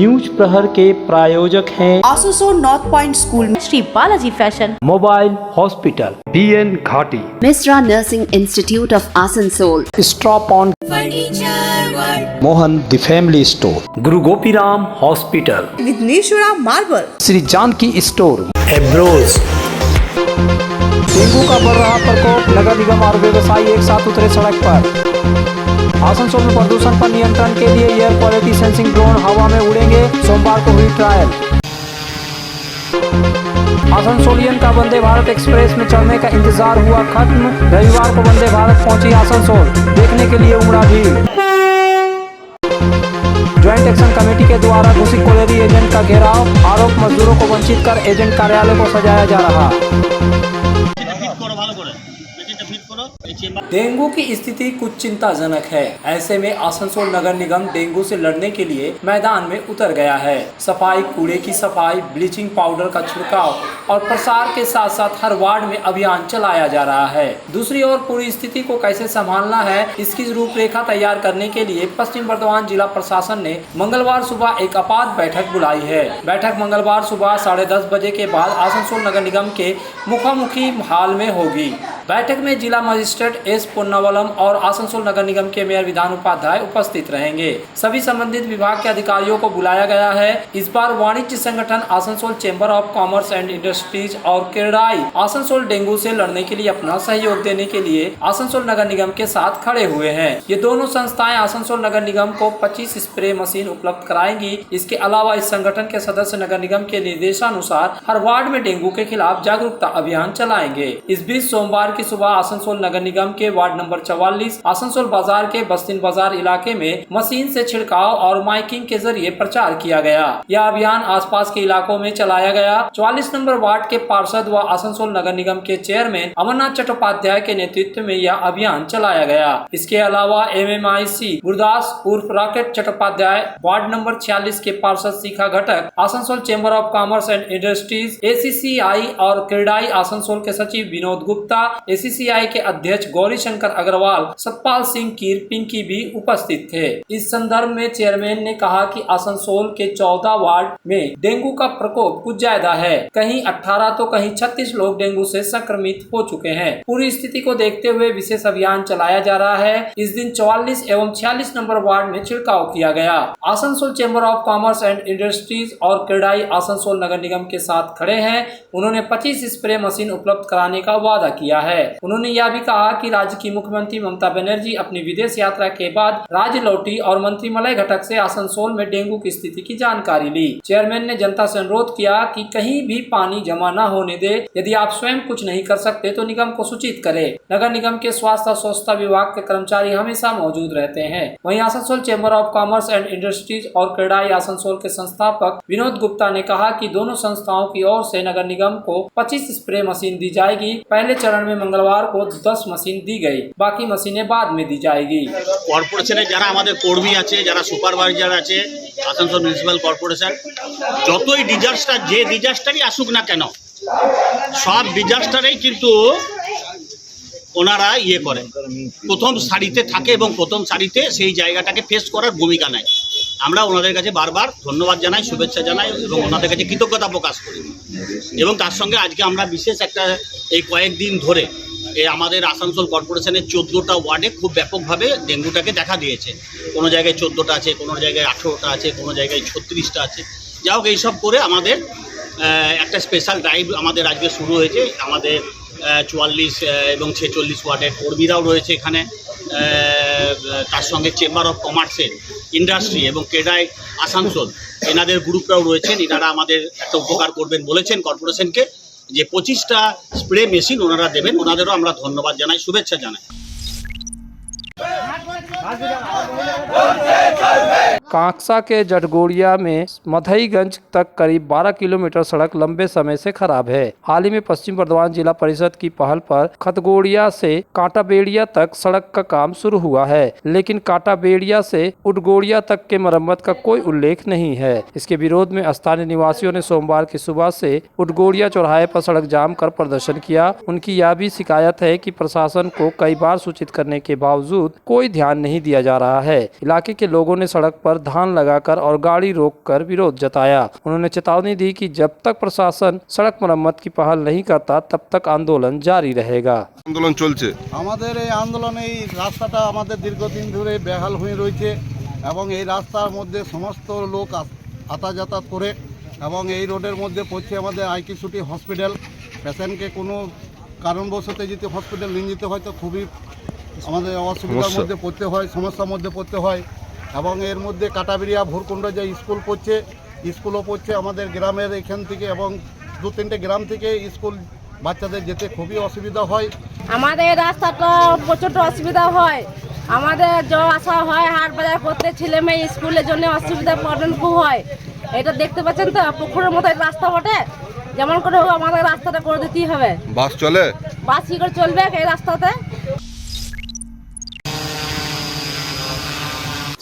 News प्रहर के प्रायोजक हैं आसनसोल नॉर्थ पॉइंट स्कूल में Shri Balaji fashion, mobile hospital, BN Ghati, Misra Nursing Institute of Asansol, stop on Mohan the family store, Guru Gopiram hospital, Vighneshwara marble, Shri Janaki store, एब्रोज। Dengue का बढ़ रहा प्रकोप, नगर निगम और व्यवसायी एक साथ उतरे सड़क पर। आसनसोल में प्रदूषण पर नियंत्रण के लिए एयर क्वालिटी सेंसिंग ड्रोन हवा में उड़ेंगे, सोमवार को हुई ट्रायल। आसनसोलियन का वंदे भारत एक्सप्रेस में चढ़ने का इंतजार हुआ खत्म, रविवार को वंदे भारत पहुंची आसनसोल, देखने के लिए उमड़ा भीड़। ज्वाइंट एक्शन कमेटी के द्वारा घोषित कॉलेरी एजेंट का घेराव, आरोप मजदूरों को वंचित कर एजेंट कार्यालय को सजाया जा रहा। डेंगू की स्थिति कुछ चिंताजनक है। ऐसे में आसनसोल नगर निगम डेंगू से लड़ने के लिए मैदान में उतर गया है। सफाई, कूड़े की सफाई, ब्लीचिंग पाउडर का छिड़काव और प्रसार के साथ साथ हर वार्ड में अभियान चलाया जा रहा है। दूसरी ओर पूरी स्थिति को कैसे संभालना है, इसकी रूपरेखा तैयार करने के लिए पश्चिम बर्धमान जिला प्रशासन ने मंगलवार सुबह एक आपात बैठक बुलाई है। बैठक मंगलवार सुबह 10:30 बजे के बाद आसनसोल नगर निगम के मुखामुखी हाल में होगी। बैठक में जिला मजिस्ट्रेट एस पुन्नावलम और आसनसोल नगर निगम के मेयर विधान उपाध्याय उपस्थित रहेंगे। सभी संबंधित विभाग के अधिकारियों को बुलाया गया है। इस बार वाणिज्य संगठन Asansol chamber of commerce and industries और क्रेडाई आसनसोल डेंगू से लड़ने के लिए अपना सहयोग देने के लिए आसनसोल नगर निगम के साथ खड़े हुए हैं। ये दोनों संस्थाएं आसनसोल नगर निगम को 25 स्प्रे मशीन उपलब्ध कराएंगी। इसके अलावा इस संगठन के सदस्य नगर निगम के निर्देशानुसार हर वार्ड में डेंगू के खिलाफ जागरूकता अभियान चलाएंगे। इस बीच सोमवार की सुबह आसनसोल नगर निगम के वार्ड नंबर 44 आसनसोल बाजार के बस्तिन बाजार इलाके में मशीन से छिड़काव और माइकिंग के जरिए प्रचार किया गया। यह अभियान आसपास के इलाकों में चलाया गया। 44 नंबर वार्ड के पार्षद व आसनसोल नगर निगम के चेयरमैन अमरनाथ चट्टोपाध्याय के नेतृत्व में यह अभियान चलाया गया। इसके अलावा MMIC गुरदास उर्फ रॉकेट चट्टोपाध्याय, वार्ड नंबर 46 के पार्षद शिखा घटक, Asansol chamber of commerce and industries, ACCI और क्रेडाई आसनसोल के सचिव विनोद गुप्ता, ACCI के अध्यक्ष गौरी शंकर अग्रवाल, सतपाल सिंह कीर पिंकी भी उपस्थित थे। इस संदर्भ में चेयरमैन ने कहा कि आसनसोल के 14 वार्ड में डेंगू का प्रकोप कुछ ज्यादा है। कहीं 18 तो कहीं 36 लोग डेंगू से संक्रमित हो चुके हैं। पूरी स्थिति को देखते हुए विशेष अभियान चलाया जा रहा है। इस दिन 44 एवं 46 नंबर वार्ड में छिड़काव किया गया। Asansol chamber of commerce and industries और क्रेडाई आसनसोल नगर निगम के साथ खड़े हैं। उन्होंने 25 स्प्रे मशीन उपलब्ध कराने का वादा किया है। उन्होंने यह भी कहा कि राज्य की मुख्यमंत्री ममता बनर्जी अपनी विदेश यात्रा के बाद राज्य लौटी और मंत्रिमंडल घटक से आसनसोल में डेंगू की स्थिति की जानकारी ली। चेयरमैन ने जनता से अनुरोध किया कि कहीं भी पानी जमा न होने दे। यदि आप स्वयं कुछ नहीं कर सकते तो निगम को सूचित करें। नगर निगम के स्वास्थ्य और स्वच्छता विभाग के कर्मचारी हमेशा मौजूद रहते हैं। वहीं Asansol chamber of commerce and industries और क्रेडाई आसनसोल के संस्थापक विनोद गुप्ता ने कहा कि दोनों संस्थाओं की ओर से नगर निगम को 25 स्प्रे मशीन दी जाएगी। पहले चरण में मंगलवार को 10 मशीन दी गई, बाकी मशीनें बाद में दी जाएगी। কর্পোরেশনে যারা আমাদের কর্মী আছে, যারা সুপারভাইজার আছে, আসানসোল মিউনিসিপ্যাল কর্পোরেশন, যতই ডিজাস্টার, যে ডিজাস্টারই আসুক না কেন, সব ডিজাস্টারেই কিন্তু ওনারা ইয়ে করে, প্রথম সারিতে থাকে এবং প্রথম সারিতে সেই জায়গাটাকে ফেস করার ভূমিকা নেয়। আমরা ওনাদের কাছে বারবার ধন্যবাদ জানাই, শুভেচ্ছা জানাই এবং ওনাদের কাছে কৃতজ্ঞতা প্রকাশ করি। এবং তার সঙ্গে আজকে আমরা বিশেষ একটা এই কয়েকদিন ধরে আমাদের আসানসোল কর্পোরেশনের 14টা ওয়ার্ডে খুব ব্যাপকভাবে ডেঙ্গুটাকে দেখা দিয়েছে। কোনো জায়গায় 14টা আছে, কোনো জায়গায় 18টা আছে, কোনো জায়গায় 36টা আছে। যা হোক এইসব করে আমাদের একটা স্পেশাল ড্রাইভ আমাদের আজকে শুরু হয়েছে। আমাদের 44 এবং 46 ওয়ার্ডের কর্মীরাও রয়েছে এখানে। তার সঙ্গে চেম্বার অফ কমার্সের, ইন্ডাস্ট্রি এবং ক্রেডাই আসানসোল এনাদের গ্রুপরাও রয়েছেন। এনারা আমাদের একটা উপকার করবেন বলেছেন কর্পোরেশনকে, যে 25টা স্প্রে মেশিন ওনারা দেবেন। ওনাদেরও আমরা ধন্যবাদ জানাই, শুভেচ্ছা জানাই। कांकसा के जटगोड़िया में मधईगंज तक करीब 12 किलोमीटर सड़क लंबे समय से खराब है। हाल ही में पश्चिम बर्धमान जिला परिषद की पहल पर खतगोड़िया से कांटाबेड़िया तक सड़क का काम शुरू हुआ है, लेकिन कांटाबेड़िया से उडगोड़िया तक के मरम्मत का कोई उल्लेख नहीं है। इसके विरोध में स्थानीय निवासियों ने सोमवार की सुबह से उडगोड़िया चौराहे पर सड़क जाम कर प्रदर्शन किया। उनकी यह भी शिकायत है कि प्रशासन को कई बार सूचित करने के बावजूद कोई ध्यान नहीं दिया जा रहा है। इलाके के लोगों ने सड़क पर धान लगाकर और गाड़ी रोककर विरोध जताया। उन्होंने चेतावनी दी कि जब तक प्रशासन सड़क मरम्मत की पहल नहीं करता तब तक आंदोलन जारी रहेगा। আন্দোলন চলছে। আমাদের এই আন্দোলনে এই রাস্তাটা আমাদের দীর্ঘদিন ধরে বেহাল হয়ে রয়েছে এবং এই রাস্তার মধ্যে সমস্ত লোক যাতায়াত করে এবং এই রোডের মধ্যে পড়ছে আমাদের আইকি সিটি হসপিটাল। পেশেন্টকে কোনো কারণবশত যদি হসপিটাল নিয়ে যেতে হয় তো খুবই আমাদের অসুবিধার মধ্যে পড়তে হয়, সমস্যার মধ্যে পড়তে হয় এবং এর মধ্যে কাটাবিরিয়া ভোরকুণ্ড যে স্কুল পড়ছে, স্কুলও পড়ছে আমাদের গ্রামের এখান থেকে এবং 2-3টে গ্রাম থেকে স্কুল বাচ্চাদের যেতে খুবই অসুবিধা হয়। আমাদের রাস্তাটা প্রচণ্ড অসুবিধা হয়, আমাদের যাওয়া আসা হয় হাট বাজার করতে, ছেলে মেয়ে স্কুলের জন্য অসুবিধা প্রবলেম খুব হয়। এটা দেখতে পাচ্ছেন তো পুকুরের মতো রাস্তা বটে, যেমন করে হোক আমাদের রাস্তাটা করে দিতেই হবে। বাস চলে? বাস কি করে চলবে এই রাস্তাতে?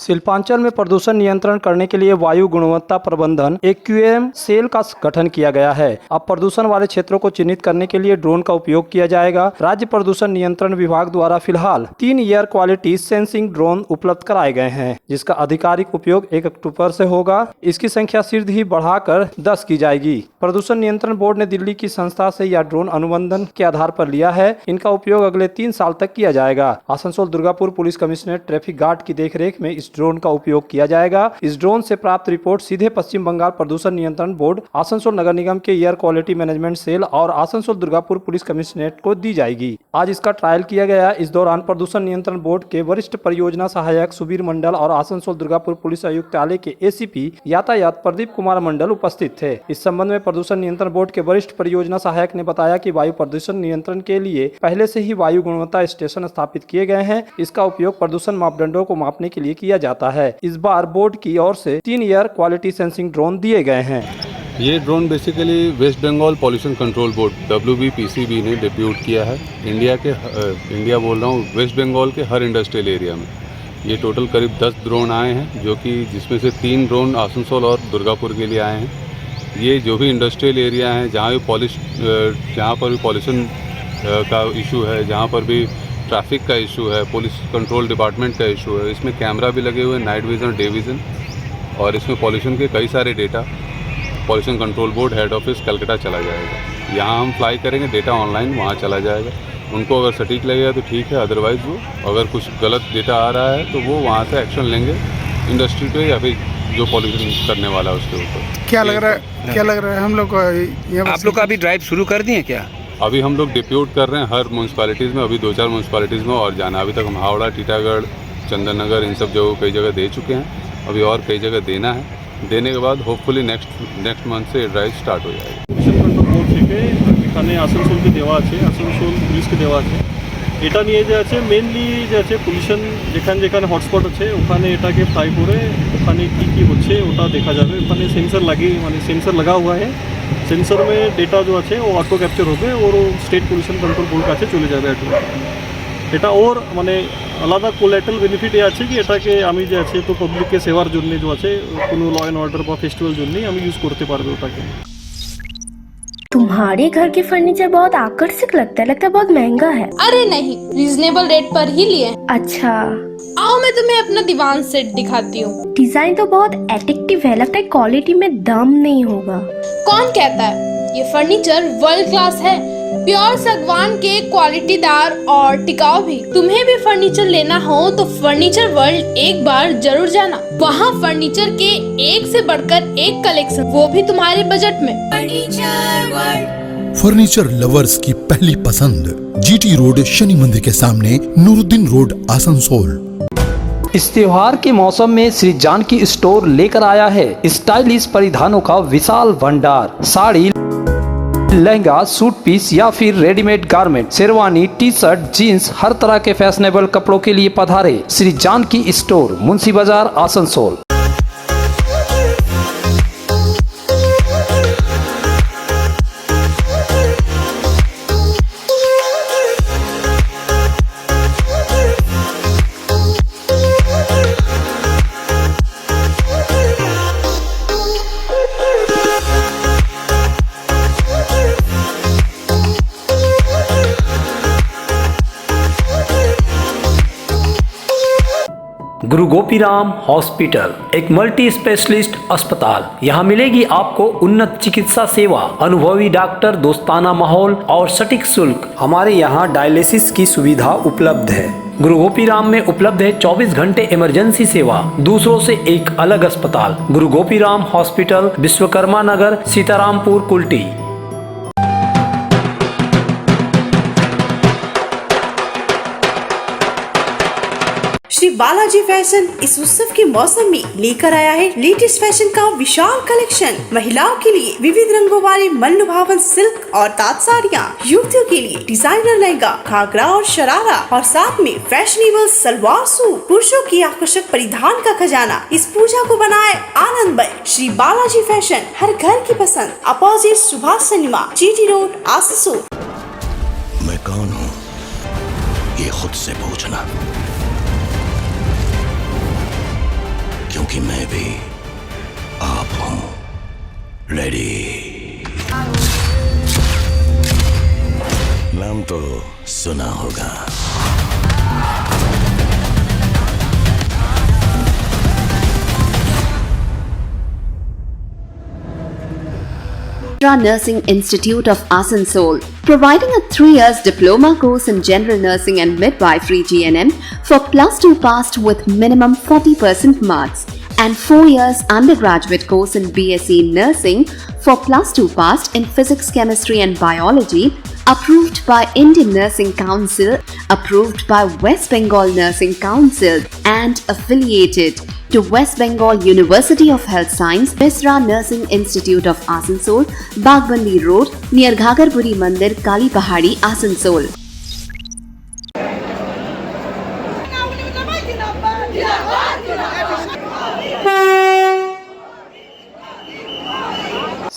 शिल्पांचल में प्रदूषण नियंत्रण करने के लिए वायु गुणवत्ता प्रबंधन AQM सेल का गठन किया गया है। अब प्रदूषण वाले क्षेत्रों को चिन्हित करने के लिए ड्रोन का उपयोग किया जाएगा। राज्य प्रदूषण नियंत्रण विभाग द्वारा फिलहाल 3 एयर क्वालिटी सेंसिंग ड्रोन उपलब्ध कराए गए हैं, जिसका आधिकारिक उपयोग 1 अक्टूबर से होगा। इसकी संख्या शीघ्र ही बढ़ाकर 10 की जाएगी। प्रदूषण नियंत्रण बोर्ड ने दिल्ली की संस्था से यह ड्रोन अनुबंधन के आधार पर लिया है। इनका उपयोग अगले 3 साल तक किया जाएगा। Asansol Durgapur police commissionerate traffic guard की देखरेख में इस ड्रोन का उपयोग किया जाएगा। इस ड्रोन से प्राप्त रिपोर्ट सीधे पश्चिम बंगाल प्रदूषण नियंत्रण बोर्ड, आसनसोल नगर निगम के एयर क्वालिटी मैनेजमेंट सेल और आसनसोल दुर्गापुर पुलिस कमिश्नरेट को दी जाएगी। आज इसका ट्रायल किया गया। इस दौरान प्रदूषण नियंत्रण बोर्ड के वरिष्ठ परियोजना सहायक सुबीर मंडल और आसनसोल दुर्गापुर पुलिस आयुक्तालय के ACP यातायात प्रदीप कुमार मंडल उपस्थित थे। इस संबंध में प्रदूषण नियंत्रण बोर्ड के वरिष्ठ परियोजना सहायक ने बताया कि वायु प्रदूषण नियंत्रण के लिए पहले से ही वायु गुणवत्ता स्टेशन स्थापित किए गए हैं। इसका उपयोग प्रदूषण मापदंडों को मापने के लिए किया जाता है। इस बार बोर्ड की ओर से 3 एयर क्वालिटी सेंसिंग ड्रोन दिए गए हैं। ये drone basically West Bengal pollution control board WBPCB ने डिप्यूट किया है। इंडिया बोल रहा हूँ, वेस्ट बंगाल के हर इंडस्ट्रियल एरिया में ये टोटल करीब 10 ड्रोन आए हैं, जो कि जिसमें से 3 ड्रोन आसनसोल और दुर्गापुर के लिए आए हैं। ये जो भी इंडस्ट्रियल एरिया हैं जहाँ पर भी पॉल्यूशन का इशू है, जहाँ पर भी ट्रैफिक का इशू है, पुलिस कंट्रोल डिपार्टमेंट का इशू है, इसमें कैमरा भी लगे हुए हैं, नाइट विज़न, डे विज़न, और इसमें पॉल्यूशन के कई सारे data pollution control board head office Calcutta चला जाएगा। यहाँ हम फ्लाई करेंगे, डेटा ऑनलाइन वहाँ चला जाएगा। उनको अगर सटीक लगेगा तो ठीक है, अदरवाइज़ वो अगर कुछ गलत डेटा आ रहा है तो वो वहाँ से एक्शन लेंगे इंडस्ट्री पे या फिर जो पॉल्यूशन करने वाला है उसके ऊपर। क्या लग रहा है हम लोग को आप लोग का अभी ड्राइव शुरू कर दिए क्या? अभी हम लोग डिप्यूट कर रहे हैं हर म्यूनसिपालिटीज़ में, अभी 2-4 म्यूनसिपालिटीज़ में और जाना। अभी तक हम हावड़ा, टीटागढ़, चंदननगर इन सब जगहों कई जगह दे चुके हैं, अभी और कई जगह देना है। देने के बाद होपफुली नेक्स्ट मंथ से ड्राइव स्टार्ट हो जाएगा। পলিউশন কন্ট্রোল বোর্ড থেকে এখানে আসানসোলকে দেওয়া আছে, আসানসোল পুলিশকে দেওয়া আছে। এটা নিয়ে যে আছে মেনলি যে আছে পলিউশন যেখানে হটস্পট আছে ওখানে এটাকে ফ্লাই করে ওখানে কি হচ্ছে ওটা দেখা যাবে। ওখানে সেন্সর लगा हुआ है। सेंसर में डेटा जो আছে ও অটো ক্যাপচার হবে और স্টেট পলিউশন কন্ট্রোল বোর্ড কাছে চলে যাবে এটা। ওর মানে আলাদা কোলাটারাল বেনিফিট আছে কি এটাকে আমি যে আছে তো পাবলিককে সেবার জন্য যে আছে কোনো ল অ্যান্ড অর্ডার বা ফেস্টিভ্যাল জন্যই আমি ইউজ করতে পারবো ওটাকে। तुम्हारे घर के फर्नीचर बहुत आकर्षक लगता है बहुत महंगा है। अरे नहीं, रीजनेबल रेट पर ही लिए। अच्छा, आओ मैं तुम्हें अपना दीवान सेट दिखाती हूँ। डिजाइन तो बहुत एट्रैक्टिव है, लगता है क्वालिटी में दम नहीं होगा। कौन कहता है? ये फर्नीचर वर्ल्ड क्लास है, प्योर सागवान के क्वालिटीदार और टिकाऊ भी। तुम्हें भी फर्नीचर लेना हो तो फर्नीचर वर्ल्ड एक बार जरूर जाना। वहाँ फर्नीचर के एक से बढ़कर एक कलेक्शन, वो भी तुम्हारे बजट में। फर्नीचर लवर्स की पहली पसंद, GT रोड, शनि मंदिर के सामने, नूरुद्दीन रोड, आसनसोल। इस त्योहार के मौसम में श्री जानकी स्टोर लेकर आया है स्टाइलिश परिधानों का विशाल भंडार। साड़ी, लहंगा, सूट पीस या फिर readymade garment, sherwani, T shirt, jeans, हर तरह के फैशनेबल कपड़ों के लिए पधारे श्री जानकी स्टोर, मुंशी बाजार, आसनसोल। गुरु गोपीराम हॉस्पिटल एक मल्टी स्पेशलिस्ट अस्पताल। यहाँ मिलेगी आपको उन्नत चिकित्सा सेवा, अनुभवी डॉक्टर, दोस्ताना माहौल और सटीक शुल्क। हमारे यहाँ डायलिसिस की सुविधा उपलब्ध है। गुरु गोपीराम में उपलब्ध है 24 घंटे इमरजेंसी सेवा, दूसरों से एक अलग अस्पताल। गुरु गोपीराम हॉस्पिटल, विश्वकर्मा नगर, सीतारामपुर, कुल्टी। श्री बालाजी फैशन इस उत्सव के मौसम में लेकर आया है लेटेस्ट फैशन का विशाल कलेक्शन। महिलाओं के लिए विविध रंगों वाले मनलुभावन सिल्क और ताँत साड़ियाँ, युवतियों के लिए डिजाइनर लहंगा, घाघरा और शरारा और साथ में फैशनेबल सलवार सूट, पुरुषों की आकर्षक परिधान का खजाना। इस पूजा को बनाए आनंदमय। श्री बालाजी फैशन, हर घर की पसंद, opposite Subhash cinema, GT road, Asansol. मैं कौन हूँ ये खुद से पूछना, क्योंकि मैं भी आप हूं। रेडी? नाम तो सुना होगा। Nursing Institute of Asansol, providing a 3 years diploma course in general nursing and midwifery GNM for +2 passed with minimum 40% marks, and 4 years undergraduate course in BSc nursing for +2 passed in physics, chemistry and biology, approved by Indian Nursing Council, approved by West Bengal Nursing Council and affiliated to West Bengal University of Health Science, Misra Nursing Institute of Asansol, Bagbandi Road, near Ghagarpuri Mandir, Kali Pahadi, Asansol.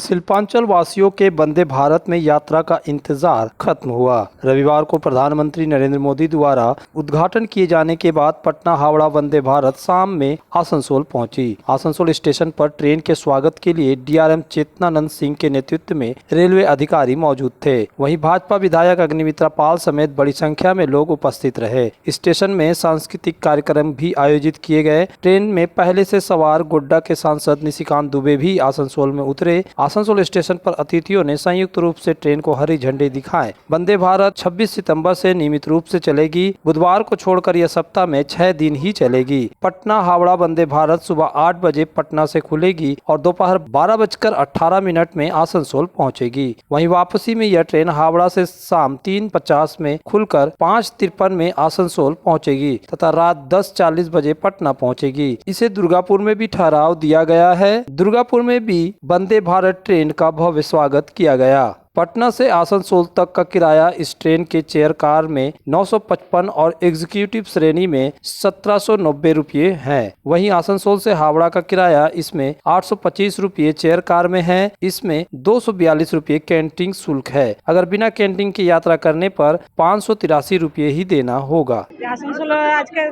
Shilpanchal वासियों के वंदे भारत में यात्रा का इंतजार खत्म हुआ। रविवार को प्रधानमंत्री नरेंद्र मोदी द्वारा उद्घाटन किए जाने के बाद पटना हावड़ा वंदे भारत शाम में आसनसोल पहुंची। आसनसोल स्टेशन पर ट्रेन के स्वागत के लिए डीआरएम चेतनानंद सिंह के नेतृत्व में रेलवे अधिकारी मौजूद थे। वहीं भाजपा विधायक अग्निमित्रा पाल समेत बड़ी संख्या में लोग उपस्थित रहे। स्टेशन में सांस्कृतिक कार्यक्रम भी आयोजित किए गए। ट्रेन में पहले से सवार गोड्डा के सांसद निशिकांत दुबे भी आसनसोल में उतरे। आसनसोल स्टेशन पर अतिथियों ने संयुक्त रूप से ट्रेन को हरी झंडी दिखाए। वंदे भारत 26 सितंबर से नियमित रूप से चलेगी। बुधवार को छोड़कर यह सप्ताह में 6 दिन ही चलेगी। पटना हावड़ा वंदे भारत सुबह 8 बजे पटना से खुलेगी और दोपहर 12:18 में आसनसोल पहुंचेगी। वहीं वापसी में यह ट्रेन हावड़ा से शाम 3:50 में खुलकर 5:53 में आसनसोल पहुंचेगी तथा रात 10:40 बजे पटना पहुंचेगी। इसे दुर्गापुर में भी ठहराव दिया गया है। दुर्गापुर में भी वंदे भारत ट्रेन का भव्य स्वागत किया गया। पटना से आसनसोल तक का किराया इस ट्रेन के चेयर कार में 955 और एग्जीक्यूटिव श्रेणी में 1790 रुपये है। वहीं आसनसोल से हावड़ा का किराया इसमें 825 रुपये चेयर कार में है। इसमें 242 रुपये कैंटीन शुल्क है। अगर बिना कैंटीन की यात्रा करने पर 583 रुपये ही देना होगा। आसनसोल आज के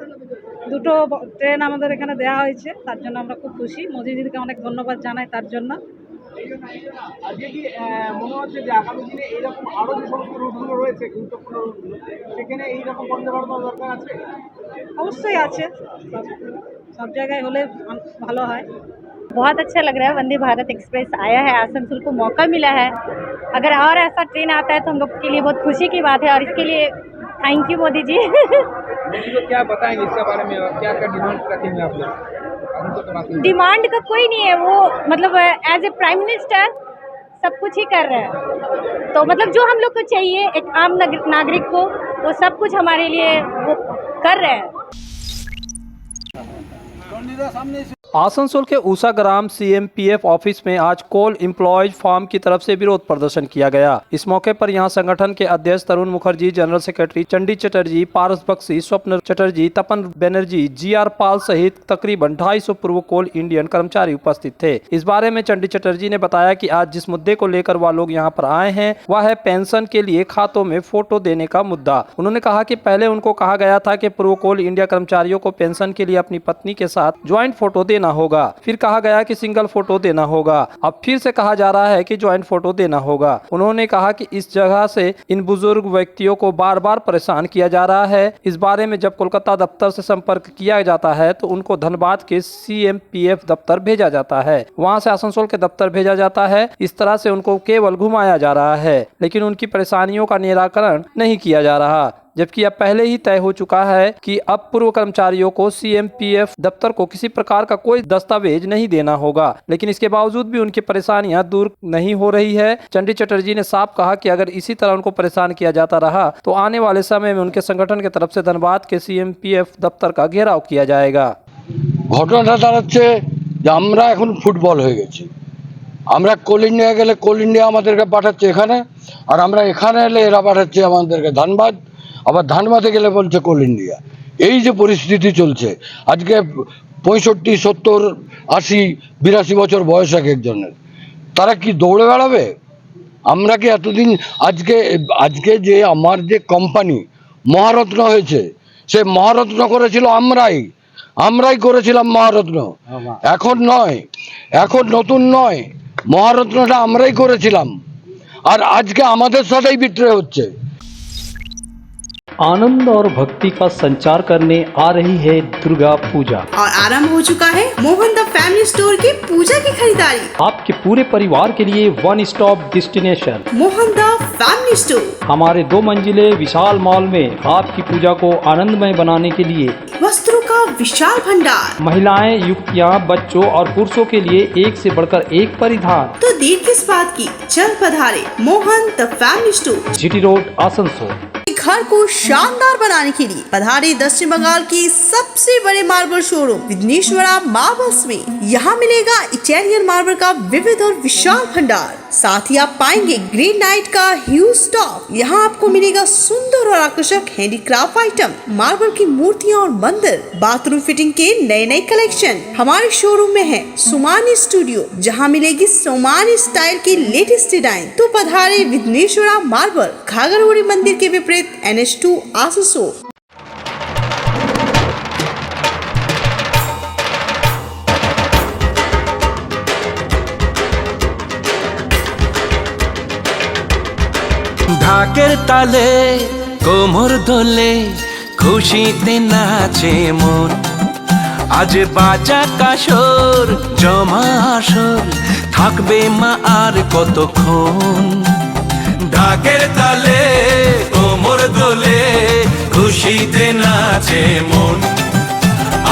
দুটো ট্রেন আমাদের এখানে দেওয়া হয়েছে, তার জন্য আমরা খুব খুশি। মোদিজিকে অনেক ধন্যবাদ জানাই তার জন্য। আজকে কি মনে হচ্ছে যে আগামী দিনে এইরকম আরো যে সমস্ত রুটগুলো রয়েছে গুরুত্বপূর্ণ রুটগুলো, সেখানে এইরকম বন্দে ভারত দরকার আছে? অবশ্যই আছে, সব জায়গায় হলে ভালো হয়। बहुत अच्छा लग रहा है, वंदे भारत एक्सप्रेस आया है, आसनसोल को मौका मिला है। अगर और ऐसा ट्रेन आता है तो हम लोग के लिए बहुत खुशी की बात है और इसके लिए थैंक यू मोदी जी। मोदी को क्या बताएंगे इसके बारे में, क्या क्या डिमांड रखेंगे आप लोग? डिमांड का कोई नहीं है, वो मतलब एज ए प्राइम मिनिस्टर सब कुछ ही कर रहे हैं। तो मतलब जो हम लोग को चाहिए एक आम नागरिक को, वो सब कुछ हमारे लिए वो कर रहे हैं। आसनसोल के ऊषा ग्राम CMPF ऑफिस में आज कोल एम्प्लॉयज फार्म की तरफ से विरोध प्रदर्शन किया गया। इस मौके पर यहां संगठन के अध्यक्ष तरुण मुखर्जी, जनरल सेक्रेटरी चंडी चटर्जी, पारस बख्शी, स्वप्न चटर्जी, तपन बनर्जी, GR पाल सहित तकरीबन 250 पूर्व कोल इंडियन कर्मचारी उपस्थित थे। इस बारे में चंडी चटर्जी ने बताया कि आज जिस मुद्दे को लेकर वह लोग यहां पर आए हैं वह है पेंशन के लिए खातों में फोटो देने का मुद्दा। उन्होंने कहा कि पहले उनको कहा गया था कि पूर्व कोल इंडिया कर्मचारियों को पेंशन के लिए अपनी पत्नी के साथ ज्वाइंट फोटो देना देना होगा, फिर कहा गया कि सिंगल फोटो देना होगा, अब फिर से कहा जा रहा है कि ज्वाइंट फोटो देना होगा। उन्होंने कहा कि इस जगह से इन बुजुर्ग व्यक्तियों को बार बार परेशान किया जा रहा है। इस बारे में जब कोलकाता दफ्तर से संपर्क किया जाता है तो उनको धनबाद के CMPF दफ्तर भेजा जाता है, वहां से आसनसोल के दफ्तर भेजा जाता है। इस तरह से उनको केवल घुमाया जा रहा है, लेकिन उनकी परेशानियों का निराकरण नहीं किया जा रहा। जबकि अब पहले ही तय हो चुका है कि अब पूर्व कर्मचारियों को CMPF दफ्तर को किसी प्रकार का कोई दस्तावेज नहीं देना होगा, लेकिन इसके बावजूद भी उनकी परेशानियां दूर नहीं हो रही है। चंडी चटर्जी ने साफ कहा कि अगर इसी तरह उनको परेशान किया जाता रहा तो आने वाले समय में उनके संगठन की तरफ से धनबाद के CMPF दफ्तर का घेराव किया जाएगा। ঘটনাটা দাঁড়াচ্ছে যে আমরা এখন ফুটবল হয়ে গেছি। আমরা কোল ইন্ডিয়া গেলে কোল ইন্ডিয়া আমাদেরকে পাঠাচ্ছে এখানে, আর আমরা এখানে এলে এরা পাঠাচ্ছে আমাদেরকে ধানবাদ, আবার ধানবাদে গেলে বলছে কোল ইন্ডিয়া। এই যে পরিস্থিতি চলছে, আজকে 65, 70, 80, 82 বছর বয়স এক একজনের, তারা কি দৌড়ে বেড়াবে? আমরা কি এতদিন আজকে যে আমার যে কোম্পানি মহারত্ন হয়েছে, সে মহারত্ন করেছিল আমরাই করেছিলাম মহারত্ন, এখন নয়, এখন নতুন নয়, মহারত্নটা আমরাই করেছিলাম, আর আজকে আমাদের সাথেই বিট্রে হচ্ছে। आनंद और भक्ति का संचार करने आ रही है दुर्गा पूजा और आरंभ हो चुका है मोहन द फैमिली स्टोर की पूजा की खरीदारी। आपके पूरे परिवार के लिए one stop destination Mohan the family store हमारे 2 मंजिले विशाल मॉल में आपकी पूजा को आनंदमय बनाने के लिए वस्त्रों का विशाल भंडार, महिलाएं, युवतियां, बच्चों और पुरुषों के लिए एक से बढ़कर एक परिधान। तो देर किस बात की, चल पधारे Mohan the family store, GT road Asansol. घर को शानदार बनाने के लिए पधारे दक्षिण बंगाल की सबसे बड़े मार्बल शोरूम विघ्नेश्वरा मार्बल्स में। यहाँ मिलेगा इटालियन मार्बल का विविध और विशाल भंडार, साथ ही आप पाएंगे ग्रेनाइट का ह्यूज स्टॉक। यहाँ आपको मिलेगा सुंदर और आकर्षक हैंडीक्राफ्ट आइटम, मार्बल की मूर्तियाँ और मंदिर, बाथरूम फिटिंग के नए नए कलेक्शन। हमारे शोरूम में है सोमानी स्टूडियो, जहाँ मिलेगी सोमानी स्टाइल की लेटेस्ट डिजाइन। तो पधारे विघ्नेश्वरा मार्बल, घाघरगुड़ी मंदिर के विपरीत NH2 आसनसोल। ঢাকের তালে কোমর দোলে খুশিতে নাচে মন, আজ বাজা কাসর জমা আসর থাকবে মা আর কতক্ষণ। ঢাকের তালে কোমর দোলে খুশিতে নাচে মন,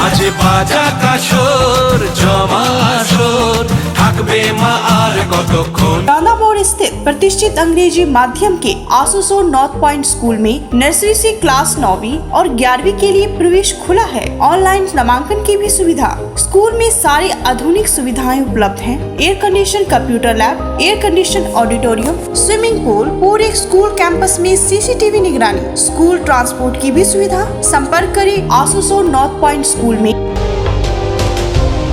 আজ বাজা কাসর জমা আসর থাকবে মা আর কতক্ষণ। टांडा मोड़ स्थित प्रतिष्ठित अंग्रेजी माध्यम के आसनसोल नॉर्थ पॉइंट स्कूल में नर्सरी से क्लास 9वीं और 11वीं के लिए प्रवेश खुला है। ऑनलाइन नामांकन की भी सुविधा। स्कूल में सारी आधुनिक सुविधाएं उपलब्ध हैं। Air condition computer lab, air condition auditorium, swimming pool, पूरे स्कूल कैंपस में CCTV निगरानी, स्कूल ट्रांसपोर्ट की भी सुविधा। संपर्क करें आसनसोल नॉर्थ पॉइंट स्कूल में।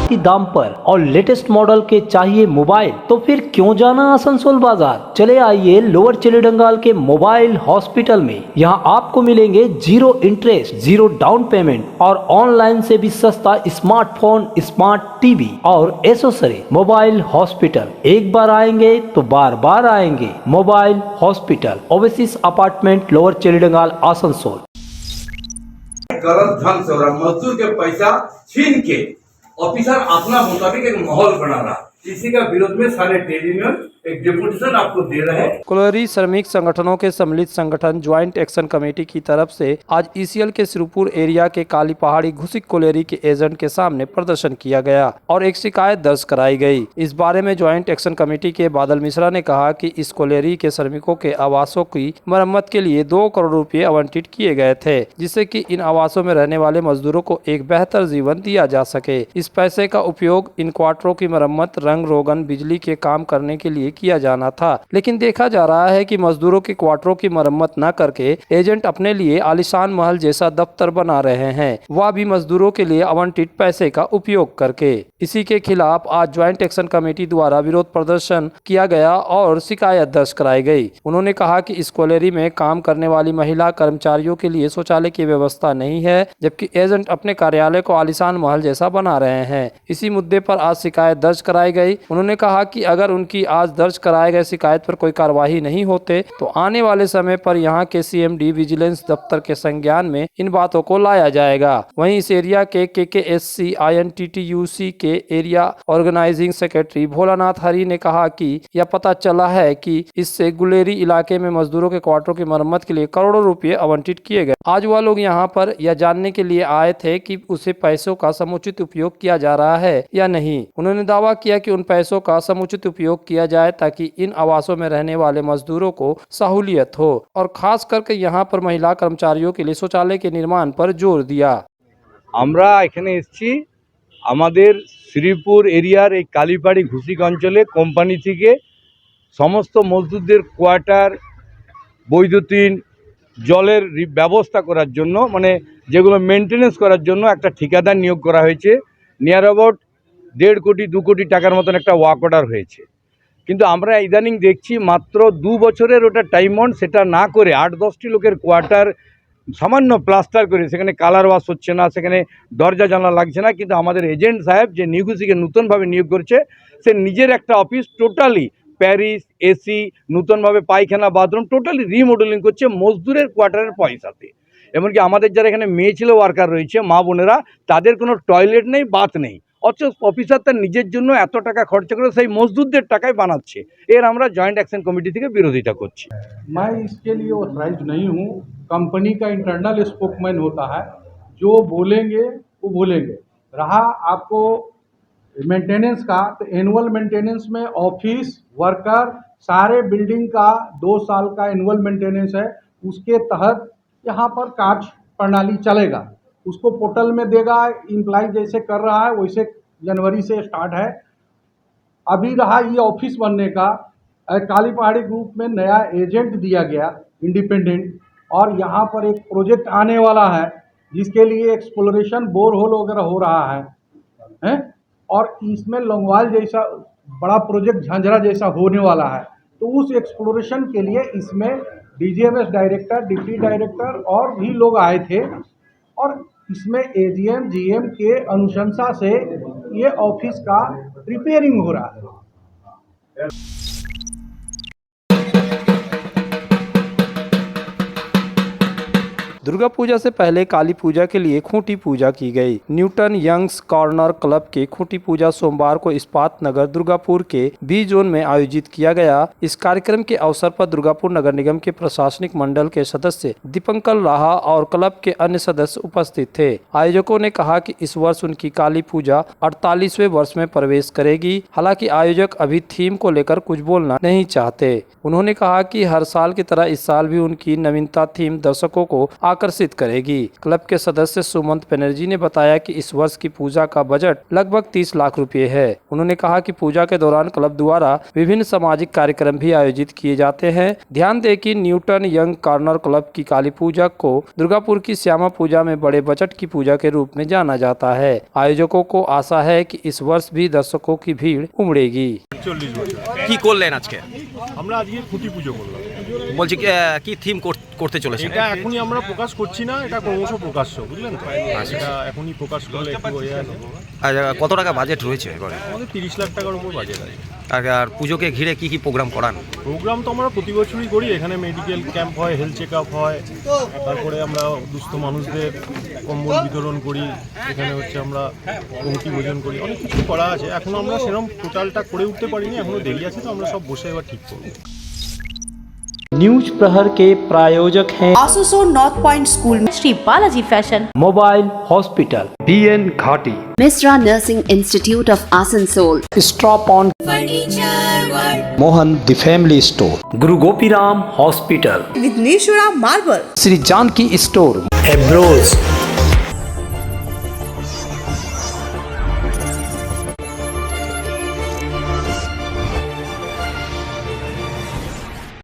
की दाम पर और लेटेस्ट मॉडल के चाहिए मोबाइल, तो फिर क्यों जाना आसनसोल बाजार। चले आइए लोअर चिलीडंगाल के मोबाइल हॉस्पिटल में। यहाँ आपको मिलेंगे 0 इंटरेस्ट, 0 डाउन पेमेंट और ऑनलाइन से भी सस्ता स्मार्टफोन, स्मार्ट TV और एसेसरी। मोबाइल हॉस्पिटल, एक बार आएंगे तो बार बार आएंगे। Mobile hospital, oasis apartment, lower Chilidangal, Asansol. गलत ढंग से और मजदूर के पैसा छीन के ऑफिसर अपना मुताबिक एक माहौल बना रहा, इसी का विरोध में सारे ट्रेड यूनियन एक डेपुटेशन आपको दे रहे हैं। कोलेरी श्रमिक संगठनों के सम्मिलित संगठन ज्वाइंट एक्शन कमेटी की तरफ से आज ECL के सिरुपुर एरिया के काली पहाड़ी घुसिक कोलेरी के एजेंट के सामने प्रदर्शन किया गया और एक शिकायत दर्ज कराई गई। इस बारे में ज्वाइंट एक्शन कमेटी के बादल मिश्रा ने कहा कि इस कोलेरी के श्रमिकों के आवासों की मरम्मत के लिए 2 करोड़ रुपए आवंटित किए गए थे, जिससे कि इन आवासों में रहने वाले मजदूरों को एक बेहतर जीवन दिया जा सके। इस पैसे का उपयोग इन क्वार्टरों की मरम्मत, रंग रोगन, बिजली के काम करने के लिए किया जाना था, लेकिन देखा जा रहा है कि मजदूरों के क्वार्टरों की मरम्मत न करके एजेंट अपने लिए आलीशान महल जैसा दफ्तर बना रहे हैं, वह भी मजदूरों के लिए आवंटित पैसे का उपयोग करके। इसी के खिलाफ आज ज्वाइंट एक्शन कमेटी द्वारा विरोध प्रदर्शन किया गया और शिकायत दर्ज कराई गई। उन्होंने कहा कि इस कॉलेरी में काम करने वाली महिला कर्मचारियों के लिए शौचालय की व्यवस्था नहीं है, जबकि एजेंट अपने कार्यालय को आलीशान महल जैसा बना रहे हैं। इसी मुद्दे पर आज शिकायत दर्ज कराई गई। उन्होंने कहा कि अगर उनकी आज दर्ज कराए गए शिकायत पर कोई कार्रवाई नहीं होते तो आने वाले समय पर यहाँ के CMD विजिलेंस दफ्तर के संज्ञान में इन बातों को लाया जाएगा। वहीं इस एरिया के KKSC INTTUC के एरिया ऑर्गेनाइजिंग सेक्रेटरी भोलानाथ हरी ने कहा कि यह पता चला है कि इससे गुलेरी इलाके में मजदूरों के क्वार्टरों की मरम्मत के लिए करोड़ों रुपए आवंटित किए गए। आज वह लोग यहाँ पर यह जानने के लिए आए थे कि उसे पैसों का समुचित उपयोग किया जा रहा है या नहीं। उन्होंने दावा किया कि उन पैसों का समुचित उपयोग किया जाए ताकि इन आवासों में रहने वाले मजदूरों को सहूलियत हो, और खास करके यहाँ पर महिला कर्मचारियों के लिए शौचालय के निर्माण पर जोर दिया। আমরা এখানে এসেছি আমাদের শ্রীপুর এরিয়ার এই কালীবাড়ি ঘুষিক অঞ্চলে কোম্পানি থেকে সমস্ত মজদুরদের কোয়ার্টার, বৈদ্যুতিন, জলের ব্যবস্থা করার জন্য, মানে যেগুলো মেনটেনেন্স করার জন্য একটা ঠিকাদার নিয়োগ করা হয়েছে। নিয়ার অ্যাবাউট 1.5 কোটি 2 কোটি টাকার মতন একটা ওয়ার্ক অর্ডার হয়েছে। কিন্তু আমরা ইদানিং দেখছি মাত্র 2 বছরের ওটা টাইম অন, সেটা না করে 8-10টি লোকের কোয়ার্টার সামান্য প্লাস্টার করে সেখানে কালার ওয়াশ হচ্ছে না, সেখানে দরজা জানলা লাগছে না। কিন্তু আমাদের এজেন্ট সাহেব যে নিউগুসিকে নতুনভাবে নিয়োগ করছে, সে নিজের একটা অফিস টোটালি প্যারিস এসি, নতুনভাবে পায়খানা, বাথরুম টোটালি রিমডেলিং করছে মজদুরের কোয়ার্টারের পয়সাতে। এমনকি আমাদের যারা এখানে মেয়ে ছেলে ওয়ার্কার রয়েছে, মা বোনেরা, তাদের কোনো টয়লেট নেই, বাথ নেই, অথচ অফিসার তার নিজের জন্য এত টাকা খরচা করে সেই মজদুরদের টাকায় বানাচ্ছে। এর আমরা জয়েন্ট অ্যাকশন কমিটি থেকে বিরোধিতা করছি। मैं इसके लिए ऑथराइज नहीं हूँ। कंपनी का इंटरनल स्पोकमैन होता है, जो बोलेंगे वो बोलेंगे। रहा आपको मेंटेनेंस का, तो एनुअल मेंटेनेंस में ऑफिस वर्कर सारे बिल्डिंग का 2 साल का एनुअल मेंटेनेंस है, उसके तहत यहाँ पर कार्य प्रणाली चलेगा। उसको पोर्टल में देगा, इम्प्लाई जैसे कर रहा है वैसे जनवरी से स्टार्ट है। अभी रहा ये ऑफिस बनने का, काली पहाड़ी ग्रुप में नया एजेंट दिया गया इंडिपेंडेंट, और यहाँ पर एक प्रोजेक्ट आने वाला है जिसके लिए एक्सप्लोरेशन बोरहोल वगैरह हो रहा है, और इसमें लौंगवाल जैसा बड़ा प्रोजेक्ट झांझरा जैसा होने वाला है। तो उस एक्सप्लोरेशन के लिए इसमें DGMS डायरेक्टर, डिप्टी डायरेक्टर और भी लोग आए थे, और इसमें AGM GM के अनुशंसा से ये ऑफिस का रिपेयरिंग हो रहा है। दुर्गा पूजा से पहले काली पूजा के लिए खूंटी पूजा की गई। न्यूटन यंग्स कॉर्नर क्लब के खूंटी पूजा सोमवार को इस्पात नगर दुर्गापुर के B जोन में आयोजित किया गया। इस कार्यक्रम के अवसर पर दुर्गापुर नगर निगम के प्रशासनिक मंडल के सदस्य दीपंकर राहा और क्लब के अन्य सदस्य उपस्थित थे। आयोजकों ने कहा कि इस वर्ष उनकी काली पूजा 48वें वर्ष में प्रवेश करेगी। हालांकि आयोजक अभी थीम को लेकर कुछ बोलना नहीं चाहते। उन्होंने कहा कि हर साल की तरह इस साल भी उनकी नवीनता थीम दर्शकों को आकर्षित करेगी। क्लब के सदस्य सुमंत बनर्जी ने बताया कि इस वर्ष की पूजा का बजट लगभग 30 लाख रुपए है। उन्होंने कहा कि पूजा के दौरान क्लब द्वारा विभिन्न सामाजिक कार्यक्रम भी आयोजित किए जाते हैं। ध्यान दें कि न्यूटन यंग कॉर्नर क्लब की काली पूजा को दुर्गापुर की श्यामा पूजा में बड़े बजट की पूजा के रूप में जाना जाता है। आयोजकों को आशा है कि इस वर्ष भी दर्शकों की भीड़ उमड़ेगी। 40 বছর কি করলেন আজকে? আমরা আজকে খুঁটি পুজো করলাম। বলছি কি থিম করতে চলেছেন? এটা এখনই আমরা প্রকাশ করছি না, এটা ক্রমশ প্রকাশ্য, বুঝলেন তো? এটা এখনই প্রকাশ করলে একটু হয়ে যাবে। আর কত টাকা বাজেট রয়েছে এবারে? আমাদের 30 লাখ টাকার উপর বাজেট আছে। আর পুজোকে ঘিরে কি কি প্রোগ্রাম করান? প্রোগ্রাম তো আমরা প্রতি বছরই করি। এখানে মেডিকেল ক্যাম্প হয়, হেলথ চেক আপ হয়, তারপরে আমরা দুস্থ মানুষদের কম্বল বিতরণ করি, এখানে হচ্ছে আমরা পঙ্ক্তি ভোজন করি, অনেক কিছু করা আছে। এখনো আমরা সেরকম টোটালটা করে উঠতে পারিনি, এখনো দেরি আছে, তো আমরা সব বসে এবার ঠিক করব। न्यूज प्रहर के प्रायोजक हैं आसनसोल नॉर्थ पॉइंट स्कूल में Shri Balaji fashion, mobile hospital, BN Ghati, Misra Nursing Institute of Asansol, stop on Mohan the family store, Guru Gopiram hospital, Vighneshwara marble, Shri Janaki store, एब्रोज